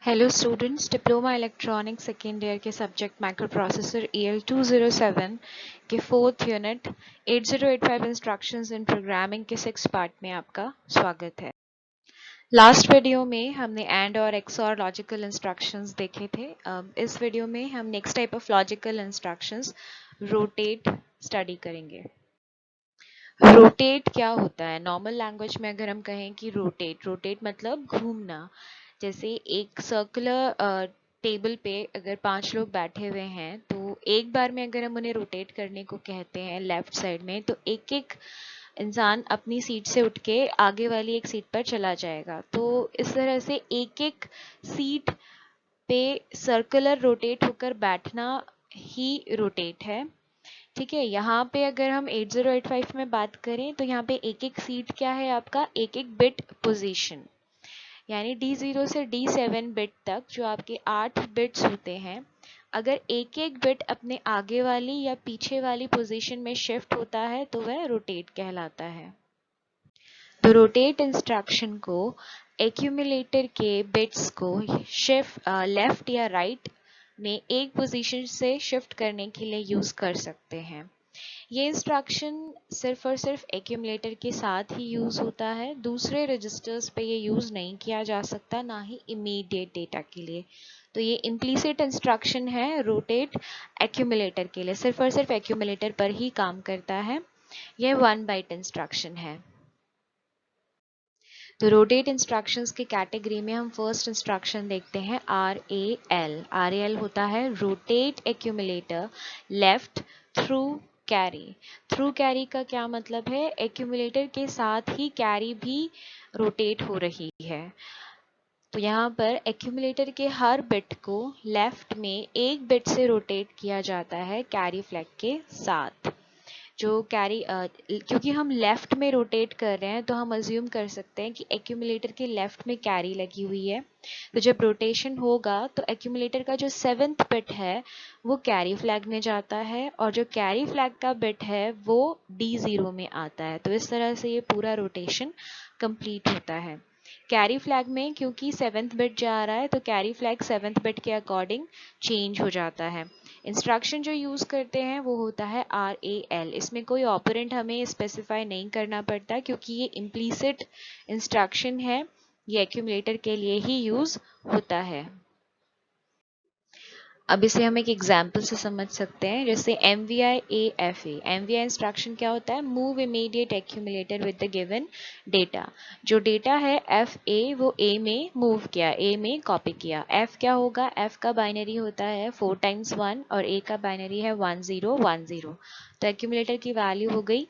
Hello students, diploma electronics second year के subject micro processor EL 207 के fourth unit 8085 instructions इन programming के 6 part में आपका स्वागत है। लास्ट वीडियो में हमने एंड और एक्स और लॉजिकल इंस्ट्रक्शंस देखे थे। इस वीडियो में हम next type of logical instructions rotate study करेंगे। रोटेट क्या होता है? नॉर्मल लैंग्वेज में अगर हम कहें कि रोटेट मतलब घूमना। जैसे एक सर्कुलर टेबल पे अगर 5 लोग बैठे हुए हैं तो एक बार में अगर हम उन्हें रोटेट करने को कहते हैं लेफ्ट साइड में, तो एक एक इंसान अपनी सीट से उठ के आगे वाली एक सीट पर चला जाएगा। तो इस तरह से एक एक सीट पे सर्कुलर रोटेट होकर बैठना ही रोटेट है। ठीक है, यहाँ पे अगर हम 8085 में बात करें तो यहाँ पे एक एक सीट क्या है आपका, एक एक बिट पोजीशन, यानी D0 से D7 बिट तक जो आपके 8 बिट्स होते हैं, अगर एक एक बिट अपने आगे वाली या पीछे वाली पोजीशन में शिफ्ट होता है तो वह रोटेट कहलाता है। तो रोटेट इंस्ट्रक्शन को एक्यूमुलेटर के बिट्स को शिफ्ट लेफ्ट या राइट में एक पोजीशन से शिफ्ट करने के लिए यूज कर सकते हैं। ये इंस्ट्रक्शन सिर्फ और सिर्फ एक्यूमुलेटर के साथ ही यूज होता है, दूसरे रजिस्टर्स पे ये यूज नहीं किया जा सकता, ना ही इमीडिएट डेटा के लिए। तो ये इम्प्लीसिट इंस्ट्रक्शन है रोटेट एक्यूमुलेटर के लिए, सिर्फ और सिर्फ एक्यूमुलेटर पर ही काम करता है। यह 1 बाइट इंस्ट्रक्शन है। तो रोटेट इंस्ट्रक्शंस की कैटेगरी में हम फर्स्ट इंस्ट्रक्शन देखते हैं RAL। RAL होता है rotate accumulator left through carry. Through carry का क्या मतलब है? एक्यूमुलेटर के साथ ही कैरी भी रोटेट हो रही है। तो यहाँ पर एक्यूमुलेटर के हर बिट को लेफ्ट में एक बिट से रोटेट किया जाता है कैरी फ्लैग के साथ। जो कैरी क्योंकि हम लेफ्ट में रोटेट कर रहे हैं तो हम अज्यूम कर सकते हैं कि एक्यूमुलेटर के लेफ्ट में कैरी लगी हुई है। तो जब रोटेशन होगा तो एक्यूमुलेटर का जो 7th बिट है वो कैरी फ्लैग में जाता है और जो कैरी फ्लैग का बिट है वो D0 में आता है। तो इस तरह से ये पूरा रोटेशन कंप्लीट होता है। कैरी फ्लैग में क्योंकि 7th बिट जा रहा है तो कैरी फ्लैग 7th बिट के अकॉर्डिंग चेंज हो जाता है। इंस्ट्रक्शन जो यूज करते हैं वो होता है RAL। इसमें कोई ऑपरेंट हमें स्पेसिफाई नहीं करना पड़ता क्योंकि ये इम्प्लीसिट इंस्ट्रक्शन है, ये एक्यूमुलेटर के लिए ही यूज होता है। अब इसे हम एक एग्जाम्पल से समझ सकते हैं, जैसे MVI AFA। MVI इंस्ट्रक्शन क्या होता है? Move immediate accumulator with the given data. जो डेटा है FA वो A में मूव किया, A में कॉपी किया। F क्या होगा? F का बाइनरी होता है 4 × 1 और A का बाइनरी है 1 0 1 0। तो एक्यूमुलेटर की वैल्यू हो गई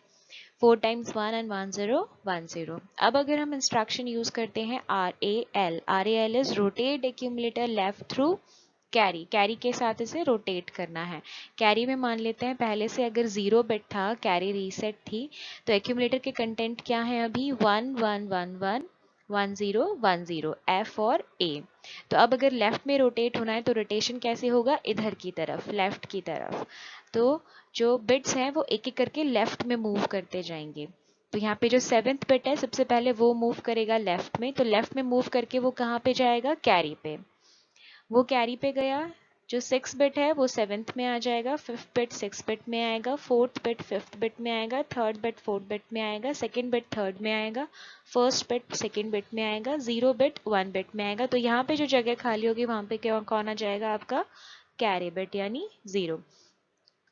4 × 1 and 1 0 1 0। अब अगर हम इंस्ट्रक्शन यूज करते हैं RAL। RAL is rotate accumulator left through carry. Carry के साथ इसे रोटेट करना है। कैरी में मान लेते हैं पहले से अगर 0 बिट था, कैरी रीसेट थी, तो एक्यूमुलेटर के कंटेंट क्या है अभी? 1 1 1 1 1 0 1 0 F और A। तो अब अगर लेफ्ट में रोटेट होना है तो रोटेशन कैसे होगा? इधर की तरफ, लेफ्ट की तरफ। तो जो बिट्स हैं वो एक एक करके लेफ्ट में मूव करते जाएंगे। तो यहाँ पे जो 7th बिट है सबसे पहले वो मूव करेगा लेफ्ट में, तो लेफ्ट में मूव करके वो कहाँ पे जाएगा? कैरी पे। वो कैरी पे गया। जो 6 बिट है वो 7th में आ जाएगा, 5th बिट 6 बिट में आएगा, 4th बिट 5th बिट में आएगा, 3rd बिट 4th बिट में आएगा, 2nd बिट 3rd में आएगा, 1st बिट 2nd बिट में आएगा, 0 बिट 1 बिट में आएगा। तो यहाँ पे जो जगह खाली होगी वहां पे क्या कौन आ जाएगा? आपका कैरी बिट यानी 0।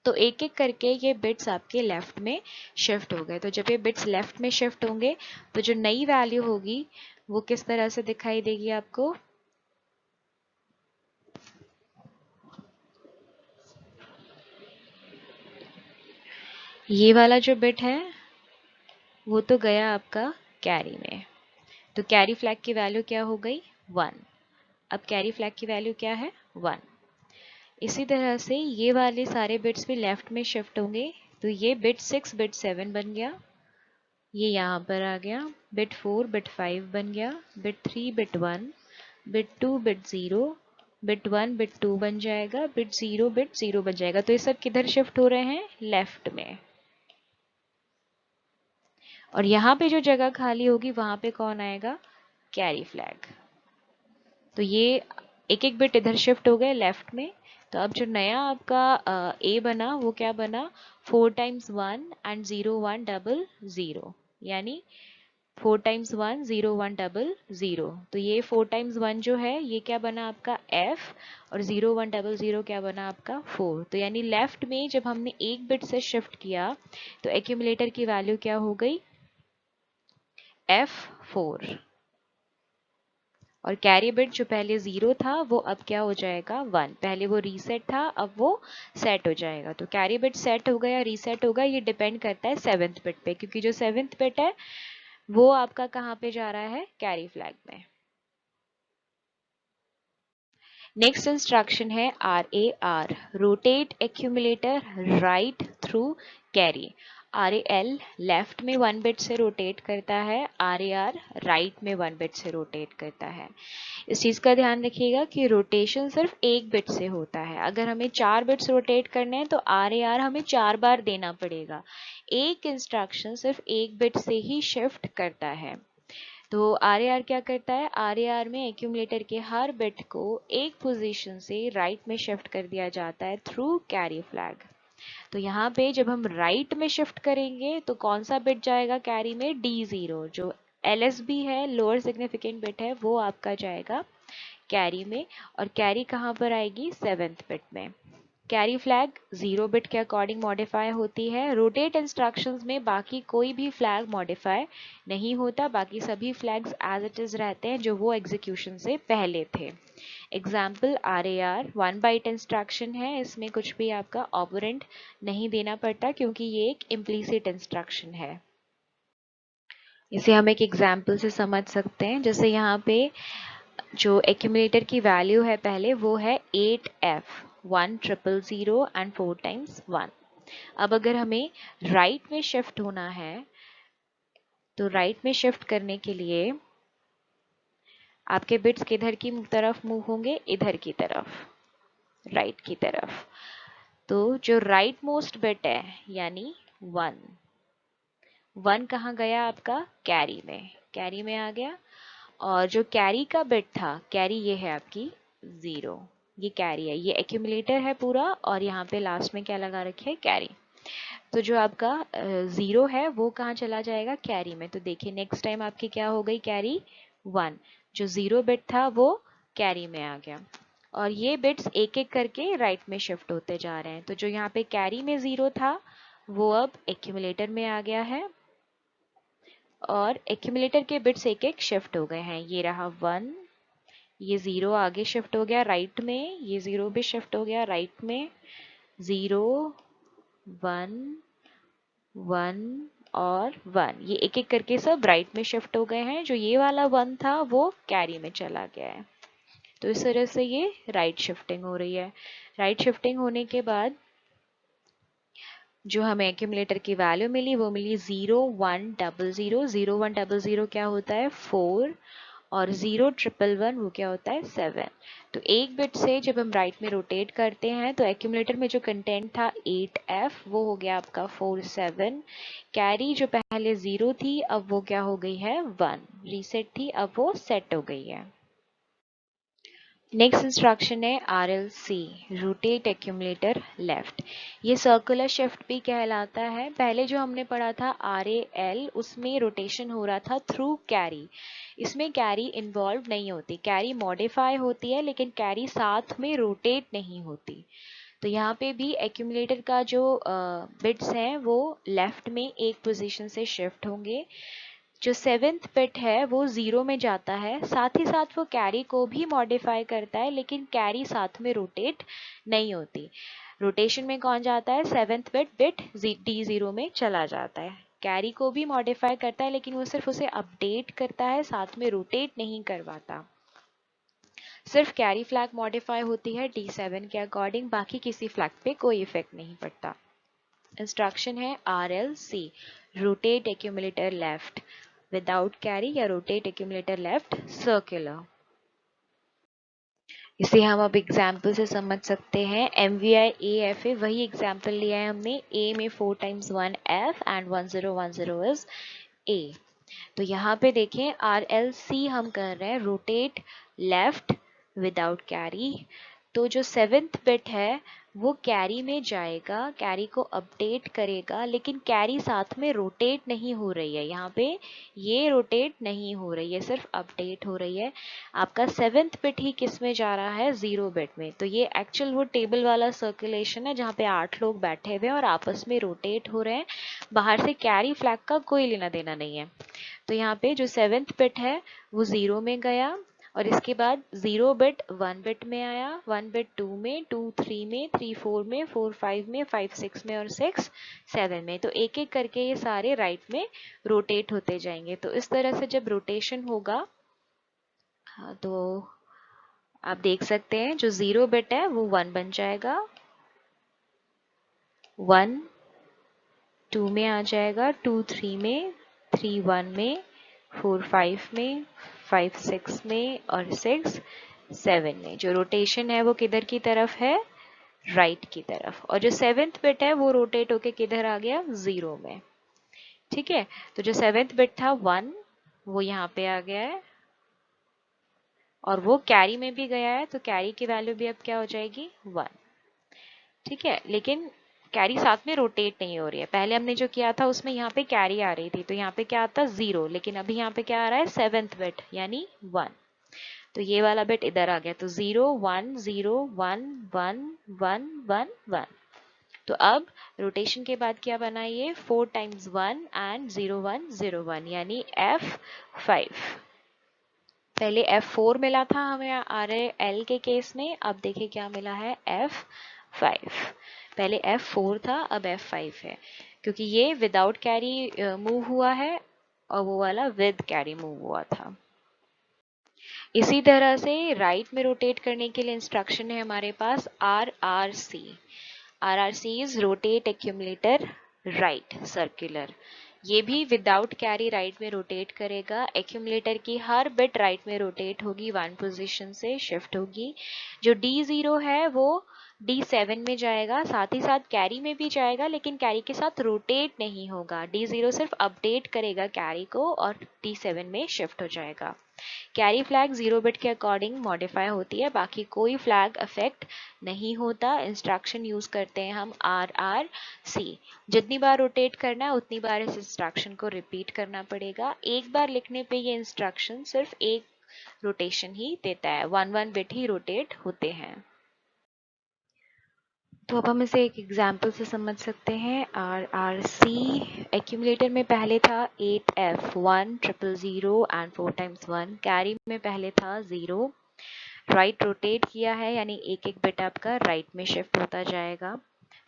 तो एक एक करके ये बिट्स आपके लेफ्ट में शिफ्ट हो गए। तो जब ये बिट्स लेफ्ट में शिफ्ट होंगे तो जो नई वैल्यू होगी वो किस तरह से दिखाई देगी आपको? ये वाला जो बिट है वो तो गया आपका कैरी में। तो कैरी फ्लैग की वैल्यू क्या हो गई? 1। अब कैरी फ्लैग की वैल्यू क्या है? 1। इसी तरह से ये वाले सारे बिट्स भी लेफ्ट में शिफ्ट होंगे। तो ये बिट 6 बिट 7 बन गया, ये यहाँ पर आ गया। बिट 4 बिट 5 बन गया, bit 3 bit 1, bit 2 bit 0, bit 1 bit 2 बन जाएगा, बिट 0 बन जाएगा। तो ये सब किधर शिफ्ट हो रहे हैं? लेफ्ट में। और यहाँ पे जो जगह खाली होगी वहां पे कौन आएगा? Carry flag. तो ये एक एक बिट इधर शिफ्ट हो गए लेफ्ट में। तो अब जो नया आपका ए बना वो क्या बना, 4 टाइम्स 1 एंड 0 1 डबल 0, यानी 4 टाइम्स 1 0 1 डबल 0। तो ये 4 टाइम्स 1 जो है ये क्या बना आपका f, और 0 1 डबल 0 क्या बना आपका 4। तो यानी लेफ्ट में जब हमने एक बिट से शिफ्ट किया तो एक्यूमुलेटर की वैल्यू क्या हो गई, f4। और कैरी बिट जो पहले 0 था वो अब क्या हो जाएगा 1, पहले वो रीसेट था अब वो सेट हो जाएगा। तो कैरी बिट सेट होगा या रीसेट होगा ये डिपेंड करता है 7th बिट पे, क्योंकि जो 7th बिट है वो आपका कहाँ पे जा रहा है, कैरी फ्लैग में। नेक्स्ट इंस्ट्रक्शन है RAR, rotate accumulator right through carry. RAL left में 1 बिट से रोटेट करता है, RAR राइट में 1 बिट से रोटेट करता है। इस चीज़ का ध्यान रखिएगा कि रोटेशन सिर्फ एक बिट से होता है। अगर हमें 4 बिट्स रोटेट करने हैं तो RAR हमें 4 बार देना पड़ेगा। एक इंस्ट्रक्शन सिर्फ एक बिट से ही शिफ्ट करता है। तो RAR क्या करता है, RAR में एक्यूमुलेटर के हर बिट को एक पोजीशन से राइट में शिफ्ट कर दिया जाता है थ्रू कैरी फ्लैग। तो यहाँ पे जब हम राइट में शिफ्ट करेंगे तो कौन सा बिट जाएगा कैरी में, D0, जो LSB है, लोअर सिग्निफिकेंट बिट है, वो आपका जाएगा कैरी में। और कैरी कहाँ पर आएगी, 7th बिट में। कैरी फ्लैग 0 बिट के अकॉर्डिंग मॉडिफाई होती है। रोटेट इंस्ट्रक्शंस में बाकी कोई भी फ्लैग मॉडिफाई नहीं होता, बाकी सभी फ्लैग्स एज इट इज रहते हैं जो वो एग्जीक्यूशन से पहले थे। एग्जाम्पल RAR 1 बाइट इंस्ट्रक्शन है, इसमें कुछ भी आपका ऑपरेंड नहीं देना पड़ता क्योंकि ये एक इम्प्लीसिट इंस्ट्रक्शन है। इसे हम एक एग्जाम्पल से समझ सकते हैं। जैसे यहाँ पे जो एक्यूमुलेटर की वैल्यू है पहले वो है 8F 1 0 0 एंड 4 टाइम्स 1। अब अगर हमें राइट में शिफ्ट होना है तो राइट में शिफ्ट करने के लिए आपके बिट्स किधर की तरफ मूव होंगे, इधर की तरफ, राइट की तरफ। तो जो राइट मोस्ट बिट है यानी 1, 1 कहाँ गया आपका, कैरी में, कैरी में आ गया। और जो कैरी का बिट था, कैरी ये है आपकी 0, ये कैरी है, ये एक्यूमुलेटर है पूरा, और यहाँ पे लास्ट में क्या लगा रखे है, कैरी। तो जो आपका 0 है वो कहाँ चला जाएगा, कैरी में। तो देखिए नेक्स्ट टाइम आपकी क्या हो गई, कैरी 1, जो 0 बिट था वो कैरी में आ गया। और ये बिट्स एक एक करके राइट में शिफ्ट होते जा रहे हैं। तो जो यहाँ पे कैरी में 0 था वो अब एक्यूमुलेटर में आ गया है, और एक्यूमुलेटर के बिट्स एक एक शिफ्ट हो गए हैं। ये रहा 1, ये 0 आगे शिफ्ट हो गया राइट में, ये 0 भी शिफ्ट हो गया राइट में, 0 1 1 और 1, ये एक एक करके सब राइट में शिफ्ट हो गए हैं। जो ये वाला 1 था वो कैरी में चला गया है। तो इस तरह से ये राइट शिफ्टिंग हो रही है। राइट शिफ्टिंग होने के बाद जो हमें एक्यूमुलेटर की वैल्यू मिली वो मिली 0 1 0 0। 0 1 0 0 क्या होता है, 4, और 0 1 1 1 वो क्या होता है, 7। तो एक बिट से जब हम राइट में रोटेट करते हैं तो एक्यूमुलेटर में जो कंटेंट था 8F वो हो गया आपका 4 7। कैरी जो पहले 0 थी अब वो क्या हो गई है 1, रीसेट थी अब वो सेट हो गई है। नेक्स्ट इंस्ट्रक्शन है RLC, रोटेट एक्यूमुलेटर लेफ्ट। ये सर्कुलर शिफ्ट भी कहलाता है। पहले जो हमने पढ़ा था RAL उसमें रोटेशन हो रहा था थ्रू कैरी। इसमें कैरी इन्वॉल्व नहीं होती, कैरी मॉडिफाई होती है लेकिन कैरी साथ में रोटेट नहीं होती। तो यहाँ पे भी एक्यूमुलेटर का जो बिट्स हैं वो लेफ्ट में एक पोजीशन से शिफ्ट होंगे। जो 7th बिट है वो 0 में जाता है, साथ ही साथ वो कैरी को भी मॉडिफाई करता है लेकिन कैरी साथ में रोटेट नहीं होती। रोटेशन में कौन जाता है, 7th बिट D0 में चला जाता है। कैरी को भी मॉडिफाई करता है लेकिन वो सिर्फ उसे अपडेट करता है, साथ में रोटेट नहीं करवाता। सिर्फ कैरी फ्लैग मॉडिफाई होती है D7 के अकॉर्डिंग, बाकी किसी फ्लैग पे कोई इफेक्ट नहीं पड़ता। इंस्ट्रक्शन है RLC, rotate accumulator left without carry या रोटेट एक्यूमुलेटर लेफ्ट सर्कुलर। इसे हम अब एग्जाम्पल से समझ सकते हैं। MVI AFA वही एग्जाम्पल लिया है हमने। A में 4 times 1 F and 1010 is A। तो यहाँ पे देखें RLC हम कर रहे हैं रोटेट लेफ्ट विदाउट कैरी। तो जो 7th बिट है वो कैरी में जाएगा, कैरी को अपडेट करेगा, लेकिन कैरी साथ में रोटेट नहीं हो रही है। यहाँ पे ये रोटेट नहीं हो रही है, सिर्फ अपडेट हो रही है। आपका 7th बिट ही किस में जा रहा है, 0 बिट में। तो ये एक्चुअल वो टेबल वाला सर्कुलेशन है जहाँ पे 8 लोग बैठे हुए हैं और आपस में रोटेट हो रहे हैं। बाहर से कैरी फ्लैग का कोई लेना देना नहीं है। तो यहाँ पे जो 7th बिट है वो 0 में गया, और इसके बाद 0 बिट 1 बिट में आया, 1 बिट 2 में, 2 3 में, 3 4 में, 4 5 में, 5 6 में और 6 7 में। तो एक एक करके ये सारे राइट में रोटेट होते जाएंगे। तो इस तरह से जब रोटेशन होगा, हाँ, तो आप देख सकते हैं जो 0 बिट है वो 1 बन जाएगा, 1 2 में आ जाएगा, 2 3 में, 3 1 में, 4 5 में, 5 6 में और 6 7 में। जो रोटेशन है वो किधर की तरफ है, राइट की तरफ। और जो 7th बिट है वो रोटेट होके किधर आ गया, 0 में। ठीक है, तो जो 7th बिट था 1 वो यहाँ पे आ गया है, और वो कैरी में भी गया है, तो कैरी की वैल्यू भी अब क्या हो जाएगी, 1। ठीक है, लेकिन कैरी साथ में रोटेट नहीं हो रही है। पहले हमने जो किया था उसमें यहाँ पे कैरी आ रही थी, तो यहाँ पे क्या आता, 0, लेकिन अभी यहाँ पे क्या आ रहा है, 7th बिट यानी 1। तो ये वाला बिट इधर आ गया, तो 0 1 0 1 1 1 1 1। तो अब रोटेशन के बाद क्या बना, ये 4 टाइम्स 1 एंड 0 1 0 1 यानी F5। पहले F4 मिला था हमें RL के केस में, अब देखिए क्या मिला है, F5। पहले F4 था, अब F5 है, क्योंकि ये विदाउट कैरी मूव हुआ है और वो वाला विद कैरी मूव हुआ था। इसी तरह से राइट में रोटेट करने के लिए इंस्ट्रक्शन है हमारे पास RRC। RRC is rotate accumulator right circular. ये भी विदाउट कैरी राइट में रोटेट करेगा। एक्यूमुलेटर की हर बिट राइट में रोटेट होगी, 1 पोजीशन से शिफ्ट होगी। जो D0 है वो D7 में जाएगा, साथ ही साथ कैरी में भी जाएगा, लेकिन कैरी के साथ रोटेट नहीं होगा। D0 सिर्फ अपडेट करेगा कैरी को और D7 में शिफ्ट हो जाएगा। कैरी फ्लैग 0 बिट के अकॉर्डिंग मॉडिफाई होती है, बाकी कोई फ्लैग अफेक्ट नहीं होता। इंस्ट्रक्शन यूज करते हैं हम RRC। जितनी बार रोटेट करना है उतनी बार इस इंस्ट्रक्शन को रिपीट करना पड़ेगा। एक बार लिखने पे ये इंस्ट्रक्शन सिर्फ एक रोटेशन ही देता है, 1 बिट ही रोटेट होते हैं। तो अब हम इसे एक एग्जाम्पल से समझ सकते हैं। RRC एक्यूमुलेटर में पहले था 8F 1 000 एंड 4 टाइम्स 1। कैरी में पहले था 0। राइट रोटेट किया है, यानी एक एक बिट आपका राइट में शिफ्ट होता जाएगा।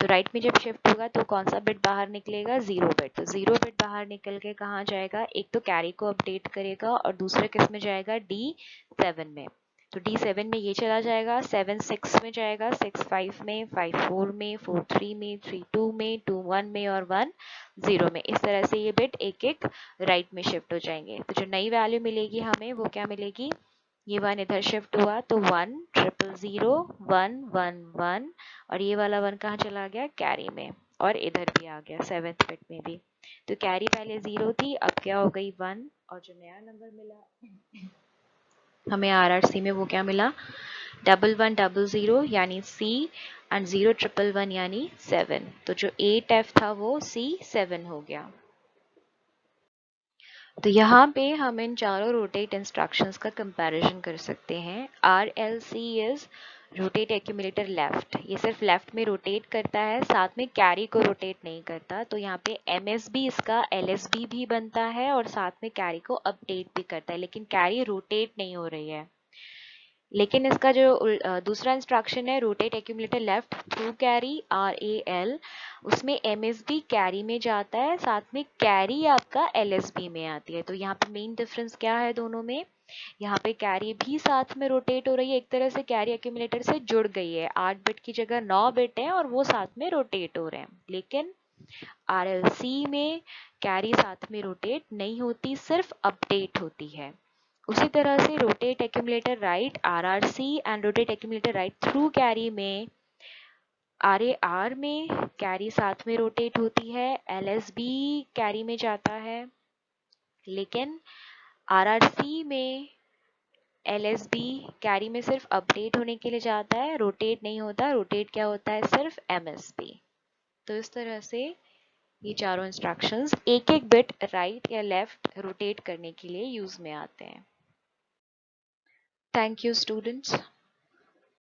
तो राइट में जब शिफ्ट होगा तो कौन सा बिट बाहर निकलेगा, 0 बिट। तो 0 बिट बाहर निकल के कहाँ जाएगा, एक तो कैरी को अपडेट करेगा और दूसरे किस में जाएगा, D7 में। तो D7 में ये चला जाएगा, 7 6 में जाएगा, 6 5 में, 5 4 में, 4 3 में, 3 2 में, 2 1 में और 1 0 में। इस तरह से ये बिट एक एक राइट में शिफ्ट हो जाएंगे। तो जो नई वैल्यू मिलेगी हमें वो क्या मिलेगी, ये 1 इधर शिफ्ट हुआ तो 1 000 1 1 1, और ये वाला 1 कहाँ चला गया, कैरी में, और इधर भी आ गया 7th बिट में भी। तो कैरी पहले 0 थी, अब क्या हो गई 1, और जो नया नंबर मिला हमें RRC में वो क्या मिला, 1 1 0 0 यानी C एंड 0 1 1 यानी 7। तो जो 8F था वो C7 हो गया। तो यहाँ पे हम इन चारों रोटेट इंस्ट्रक्शंस का कंपैरिजन कर सकते हैं। RLC is rotate accumulator left, ये सिर्फ लेफ्ट में रोटेट करता है, साथ में कैरी को रोटेट नहीं करता। तो यहाँ पे MSB इसका LSB भी बनता है और साथ में कैरी को अपडेट भी करता है, लेकिन कैरी रोटेट नहीं हो रही है। लेकिन इसका जो दूसरा इंस्ट्रक्शन है rotate accumulator left through carry RAL, उसमें MSB कैरी में जाता है, साथ में कैरी आपका LSB में आती है। तो यहाँ पे मेन डिफरेंस क्या है दोनों में, यहाँ पे कैरी भी साथ में रोटेट हो रही है, एक तरह से कैरी एक्यूमुलेटर से जुड़ गई है, 8 बिट की जगह 9 बिट है और वो साथ में रोटेट हो रहे हैं। लेकिन RLC में कैरी साथ में रोटेट नहीं होती, सिर्फ अपडेट होती है। उसी तरह से rotate accumulator right RRC and rotate accumulator right through carry में RAR में कैरी साथ में रोटेट होती है, LSB कैरी में जाता है, लेकिन RRC में LSB कैरी में सिर्फ अपडेट होने के लिए जाता है, रोटेट नहीं होता। रोटेट क्या होता है? सिर्फ MSB। तो इस तरह से ये चारों इंस्ट्रक्शंस एक एक बिट राइट या लेफ्ट रोटेट करने के लिए यूज में आते हैं। Thank you students.